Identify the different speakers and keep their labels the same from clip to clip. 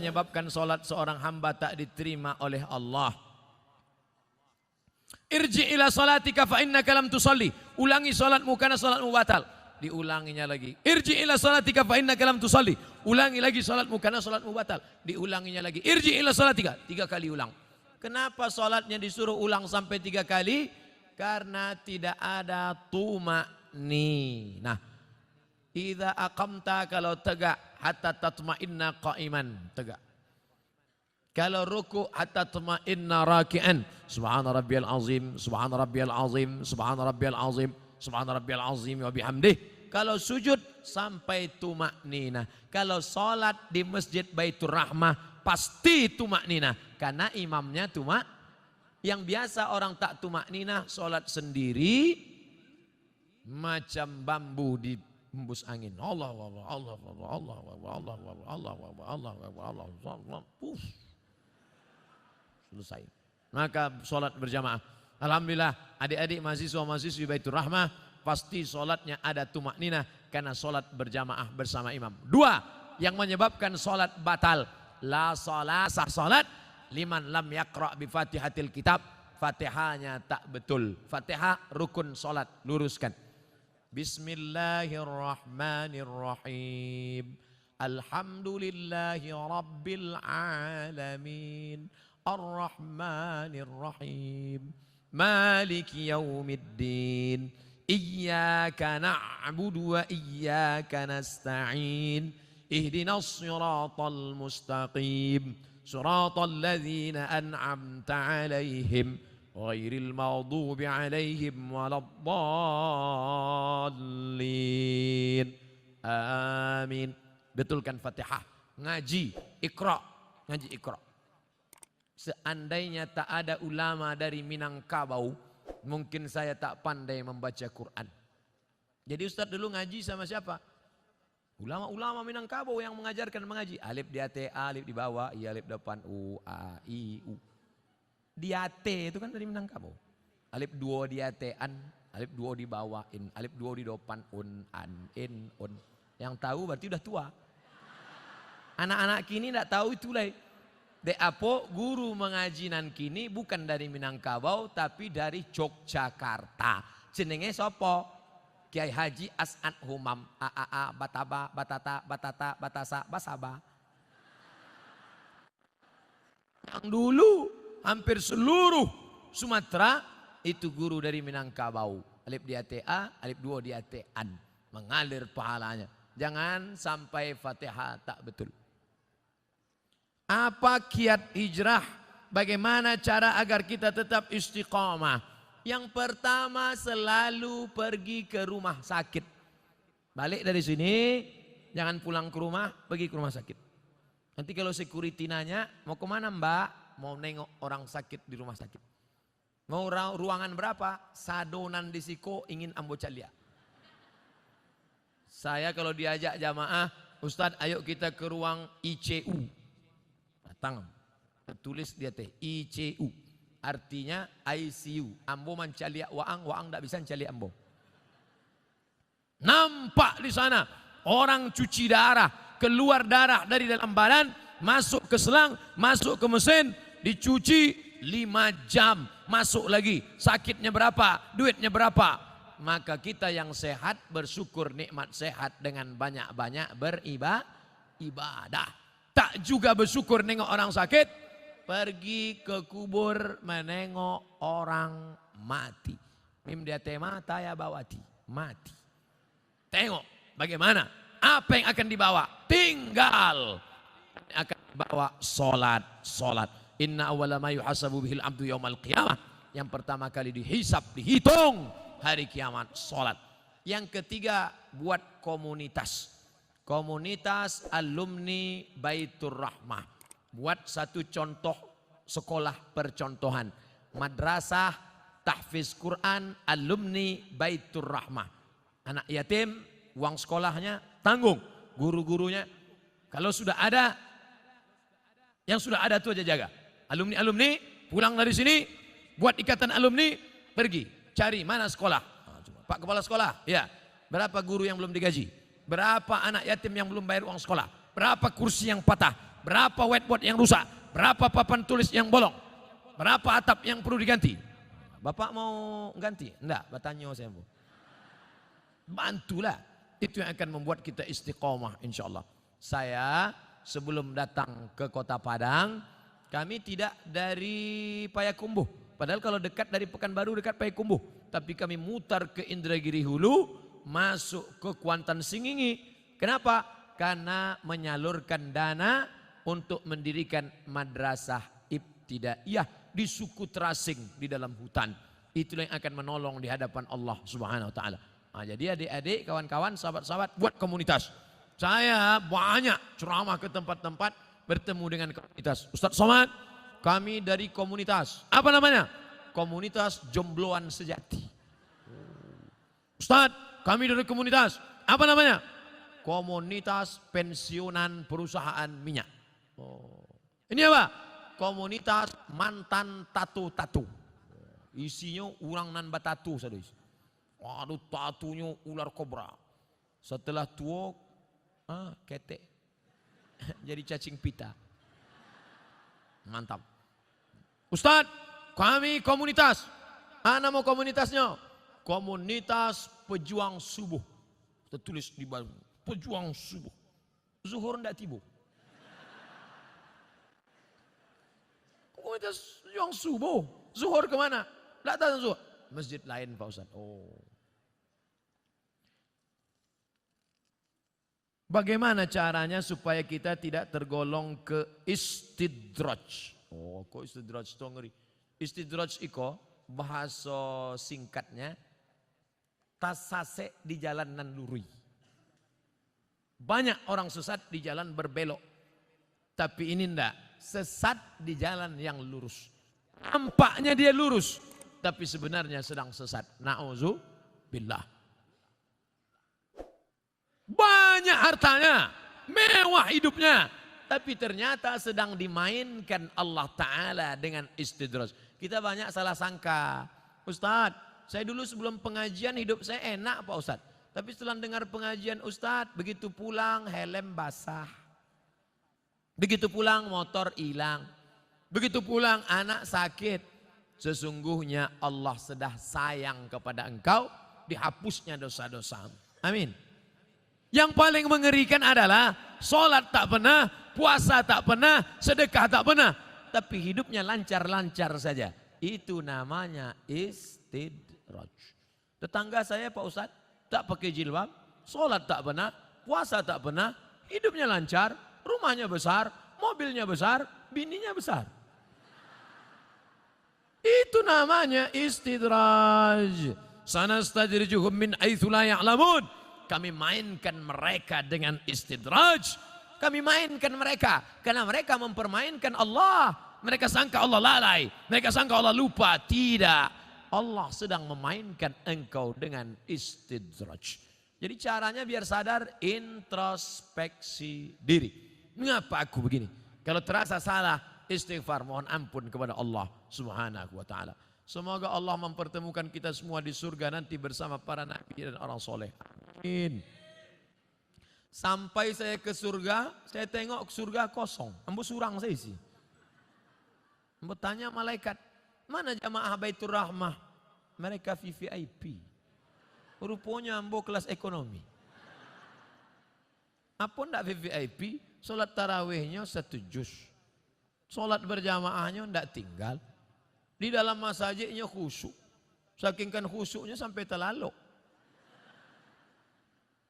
Speaker 1: menyebabkan solat seorang hamba tak diterima oleh Allah. Irji ila salatika fa innaka lam tusalli. Ulangi salatmu karena salatmu batal. Diulanginya lagi. Irji ila salatika fa innaka lam tusalli. Ulangi lagi salatmu karena salatmu batal. Diulanginya lagi. Irji ila salatika. 3 kali ulang. Kenapa salatnya disuruh ulang sampai 3 kali? Karena tidak ada tuma'ninah. Idza aqamta, kalau tegak, hatta tatma'inna qa'iman, tegak. Kalau ruku hatta tatma'inna raki'an. Subhana rabbiyal azim, subhana rabbiyal azim, subhana rabbiyal azim, subhana rabbiyal azim wa bihamdih. Kalau sujud sampai tuma'ninah. Kalau salat di Masjid Baitur Rahmah pasti tuma'ninah, karena imamnya yang biasa orang tak tuma'ninah salat sendiri macam bambu di hembus angin. Allah Allah Allah Allah Allah Allah Allah Allah Allah Allah. Selesai. Maka sholat berjamaah. Alhamdulillah adik-adik mahasiswa-mahasiswi Baitur Rahmah pasti sholatnya ada tumakninah karena sholat berjamaah bersama imam. 2 yang menyebabkan sholat batal. La sholat, sah sholat liman lam yaqra' bi fatihatil kitab. Fatihahnya tak betul. Fatihah rukun sholat, luruskan. Bismillahirrahmanirrahim. Alhamdulillahi rabbil alamin. Ar-Rahmanir-Rahim. Maliki yaumiddin. Iyyaka na'budu wa iyyaka nasta'in. Ihdinas siratal mustaqim. Siratal ladzina an'amta 'alaihim ghairil maghdubi 'alaihim waladdallin. Amin. Betulkan Fatihah. Ngaji Iqra. Ngaji Iqra. Seandainya tak ada ulama dari Minangkabau, mungkin saya tak pandai membaca Quran. Jadi Ustadz dulu ngaji sama siapa? Ulama-ulama Minangkabau yang mengajarkan mengaji. Alif di atas, alif di bawah, i alif depan, u, a, i, u. Di atas itu kan dari Minangkabau. Alif 2 di atas, an, alif 2 di bawah, in, alif 2 di depan, un, an, in, un. Yang tahu berarti udah tua. Anak-anak kini tidak tahu itu lah. Apo guru mengaji nan kini bukan dari Minangkabau tapi dari Yogyakarta. Jenenge sopo? Kiai Haji As'ad Humam. A bataba batata batata batasa basaba. Yang dulu hampir seluruh Sumatera itu guru dari Minangkabau. Alif di atas a, alif 2 di atas an. Mengalir pahalanya. Jangan sampai Fatihah tak betul. Apa kiat hijrah? Bagaimana cara agar kita tetap istiqamah? Yang pertama selalu pergi ke rumah sakit. Balik dari sini, jangan pulang ke rumah, pergi ke rumah sakit. Nanti kalau security nanya, mau kemana mbak? Mau nengok orang sakit di rumah sakit. Mau ruangan berapa? Sadonan di siko ingin ambo calia. Saya kalau diajak jamaah, Ustadz ayo kita ke ruang ICU. Datang, tertulis dia teh ICU, artinya ICU. Ambo mencaliak waang tak bisa mencaliak ambo. Nampak di sana orang cuci darah, keluar darah dari dalam badan, masuk ke selang, masuk ke mesin, dicuci 5 jam, masuk lagi. Sakitnya berapa? Duitnya berapa? Maka kita yang sehat bersyukur nikmat sehat dengan banyak-banyak beribadah. Tak juga bersyukur nengok orang sakit, pergi ke kubur menengok orang mati. Mim dia tema taya bawati, mati. Tengok bagaimana, apa yang akan dibawa? Tinggal akan dibawa solat. Inna awwala ma yuhasabu bihil abdu yaumal qiyamah. Yang pertama kali dihisap, dihitung hari kiamat, solat. Yang ketiga, buat komunitas. Komunitas alumni Baitur Rahmah. Buat satu contoh sekolah percontohan. Madrasah tahfiz Quran alumni Baitur Rahmah. Anak yatim, uang sekolahnya tanggung. Guru-gurunya. Kalau sudah ada, yang sudah ada itu aja jaga. Alumni-alumni pulang dari sini, buat ikatan alumni, pergi. Cari mana sekolah. Pak Kepala Sekolah, ya. Berapa guru yang belum digaji? Berapa anak yatim yang belum bayar uang sekolah? Berapa kursi yang patah? berapa whiteboard yang rusak, berapa papan tulis yang bolong, berapa atap yang perlu diganti. Bapak mau ganti? Enggak, bertanya saya bu. Bantulah, itu yang akan membuat kita istiqomah insya Allah. Saya sebelum datang ke Kota Padang, kami tidak dari Payakumbuh. Padahal kalau dekat dari Pekanbaru dekat Payakumbuh. Tapi kami mutar ke Indragiri Hulu, masuk ke Kuantan Singingi. Kenapa? Karena menyalurkan dana untuk mendirikan madrasah ibtidaiyah di suku terasing di dalam hutan. Itulah yang akan menolong di hadapan Allah Subhanahu wa taala. Nah, jadi adik-adik, kawan-kawan, sahabat-sahabat, buat komunitas. Saya banyak ceramah ke tempat-tempat, bertemu dengan komunitas. Ustaz Somad, kami dari komunitas. Apa namanya? Komunitas Jombloan Sejati. Ustaz, kami dari komunitas. Apa namanya? Komunitas Pensiunan Perusahaan Minyak. Ini apa? Komunitas Mantan Tatu-Tatu. Isinya orang nan batatu saja. Waduh, tatunya ular kobra. Setelah tua, ketek. Jadi cacing pita. Mantap. Ustadz, kami komunitas. Nama komunitasnya? Komunitas Pejuang Subuh. Tertulis di bawah. Pejuang Subuh. Zuhur ndak tiba. Komunitas Pejuang Subuh. Zuhur kemana? Ndak tahu zuhur. Masjid lain Pak Ustadz. Oh. Bagaimana caranya supaya kita tidak tergolong ke istidraj? Oh, kok istidraj itu ngeri. Istidraj iko bahasa singkatnya tasase di jalan nan lurui. Banyak orang sesat di jalan berbelok. Tapi ini ndak, sesat di jalan yang lurus. Nampaknya dia lurus, tapi sebenarnya sedang sesat. Na'udzubillah. Banyak hartanya, mewah hidupnya, tapi ternyata sedang dimainkan Allah Ta'ala dengan istidraj. Kita banyak salah sangka. Ustadz, saya dulu sebelum pengajian hidup saya enak Pak Ustadz. Tapi setelah dengar pengajian Ustadz, begitu pulang helm basah. Begitu pulang motor hilang. Begitu pulang anak sakit. Sesungguhnya Allah sudah sayang kepada engkau, dihapusnya dosa-dosamu. Amin. Yang paling mengerikan adalah sholat tak pernah, puasa tak pernah, sedekah tak pernah. Tapi hidupnya lancar-lancar saja. Itu namanya istidraj. Tetangga saya Pak Ustadz tak pakai jilbab, sholat tak pernah, puasa tak pernah, hidupnya lancar, rumahnya besar, mobilnya besar, bininya besar. Itu namanya istidraj. Sanastadrijuhum min haitsu la ya'lamun. Kami mainkan mereka dengan istidraj. Kami mainkan mereka karena mereka mempermainkan Allah. Mereka sangka Allah lalai, mereka sangka Allah lupa. Tidak, Allah sedang memainkan engkau dengan istidraj. Jadi caranya biar sadar, introspeksi diri. Mengapa aku begini? Kalau terasa salah, istighfar, mohon ampun kepada Allah Subhanahu wa taala. Semoga Allah mempertemukan kita semua di surga nanti bersama para nabi dan orang soleh. Amin. Sampai saya ke surga, saya tengok surga kosong. Ambo surang saya sih. Ambo tanya malaikat, mana jamaah Baitur Rahmah? Mereka VVIP. Rupanya ambo kelas ekonomi. Apa ndak VVIP? Sholat tarawihnya 1 juz. Sholat berjamaahnya ndak tinggal. Di dalam masjidnya khusyuk. Saking kan khusyuknya sampai terlaluk.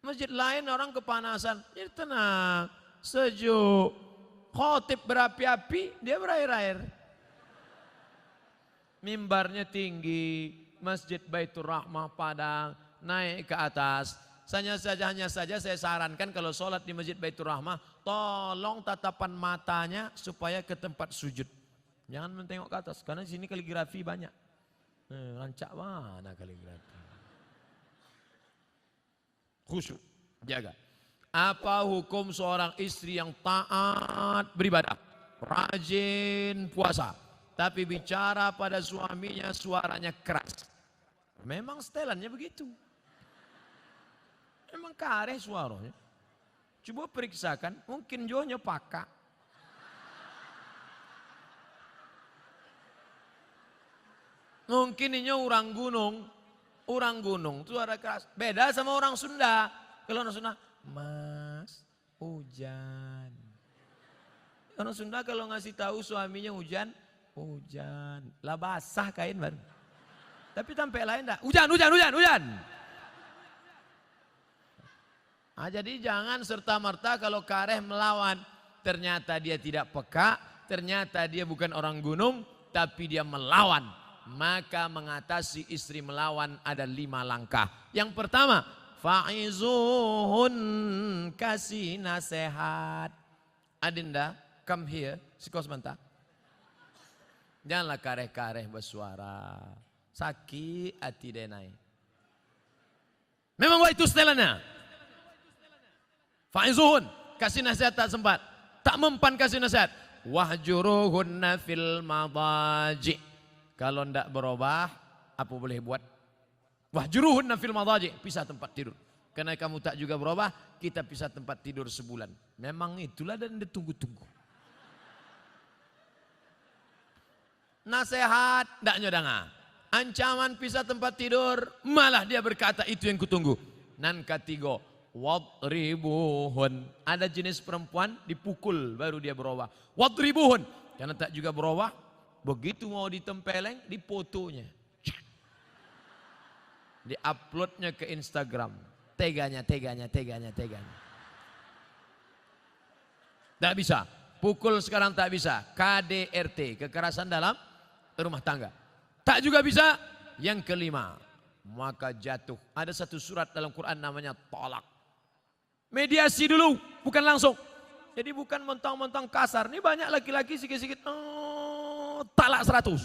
Speaker 1: Masjid lain orang kepanasan. Jadi tenang, sejuk. Khotib berapi-api, dia berair-air. Mimbarnya tinggi. Masjid Baitur Rahmah Padang. Naik ke atas. Hanya saja saya sarankan kalau sholat di Masjid Baitur Rahmah. Tolong tatapan matanya supaya ke tempat sujud. Jangan mentengok ke atas, karena di sini kaligrafi banyak. Rancak mana kaligrafi? Khusyuk, jaga. Apa hukum seorang istri yang taat beribadah, rajin puasa, tapi bicara pada suaminya suaranya keras? Memang setelannya begitu. Memang kareh suaranya. Coba periksakan, mungkin jonya pakak. Mungkin ini orang gunung. Orang gunung suara keras. Beda sama orang Sunda. Kalau orang Sunda, Mas, hujan. Orang Sunda kalau ngasih tahu suaminya hujan, hujan. Lah basah kain baru. Tapi sampai lain enggak. Hujan, hujan, hujan, hujan. Nah, jadi jangan serta-merta kalau kareh melawan. Ternyata dia tidak peka, ternyata dia bukan orang gunung, tapi dia melawan. Maka mengatasi istri melawan ada 5 langkah. Yang pertama, fa'izuhun, kasih nasihat. Adinda, come here, sikos sebentar. Janganlah kareh-kareh bersuara. Sakit hati denai. Memang itu setelannya. Fa'izuhun, kasih nasihat tak sempat. Tak mempan kasih nasihat. Wahjuruhunna fil madaji. Kalau tidak berubah, apa boleh buat? Wahjuruhunna fil madaji, pisah tempat tidur. Karena kamu tak juga berubah, kita pisah tempat tidur sebulan. Memang itulah dan ditunggu-tunggu. Nasihat, tidak nyodanga. Ancaman pisah tempat tidur, malah dia berkata itu yang kutunggu. Nan ketiga, wadribuhun. Ada jenis perempuan dipukul baru dia berubah. Wadribuhun, karena tak juga berubah. Begitu mau ditempeleng, difotonya. Di-uploadnya ke Instagram. Teganya. Tak bisa. Pukul sekarang tak bisa. KDRT, kekerasan dalam rumah tangga. Tak juga bisa. Yang kelima, maka jatuh. Ada satu surat dalam Quran namanya tolak. Mediasi dulu, bukan langsung. Jadi bukan mentang-mentang kasar. Ini banyak laki-laki sikit-sikit. Talak 100.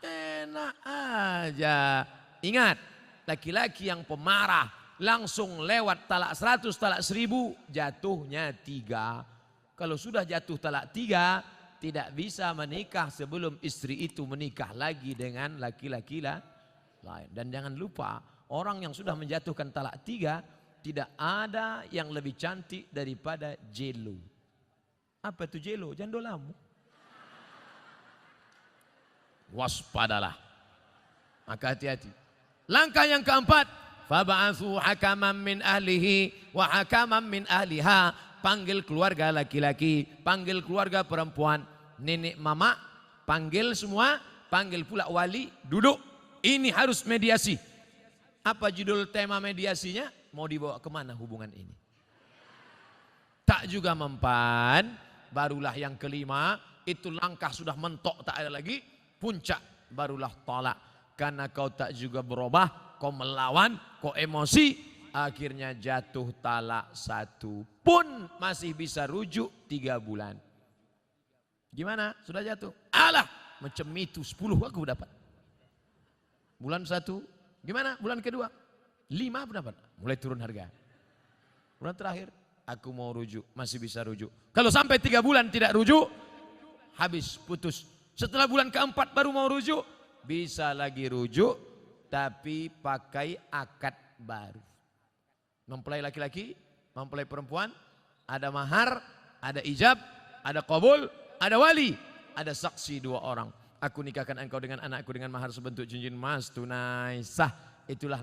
Speaker 1: Enak aja. Ingat, laki-laki yang pemarah langsung lewat talak 100, talak 1000, jatuhnya 3. Kalau sudah jatuh talak 3, tidak bisa menikah sebelum istri itu menikah lagi dengan laki-laki lain. Dan jangan lupa, orang yang sudah menjatuhkan talak 3, tidak ada yang lebih cantik daripada Jelo. Apa itu Jelo? Jandolamu. Waspadalah. Maka hati-hati. Langkah yang keempat, fab'atsu hakaman min ahlihi wa hakaman min ahliha. Panggil keluarga laki-laki, panggil keluarga perempuan, nenek mama, panggil semua, panggil pula wali, duduk. Ini harus mediasi. Apa judul tema mediasinya? Mau dibawa kemana hubungan ini? Tak juga mempan, barulah yang kelima, itu langkah sudah mentok tak ada lagi, puncak barulah tolak. Karena kau tak juga berubah, kau melawan, kau emosi, akhirnya jatuh talak 1 pun masih bisa rujuk 3 bulan. Gimana? Sudah jatuh? Alah, macam itu 10 aku dapat. Bulan 1, gimana? Bulan kedua, 5 pun dapat. Mulai turun harga. Bulan terakhir, aku mau rujuk, masih bisa rujuk. Kalau sampai 3 bulan tidak rujuk, habis, putus. Setelah bulan keempat baru mau rujuk, bisa lagi rujuk, tapi pakai akad baru. Mempelai laki-laki, mempelai perempuan, ada mahar, ada ijab, ada qabul, ada wali, ada saksi 2 orang. Aku nikahkan engkau dengan anakku dengan mahar sebentuk cincin emas tunai sah. Itulah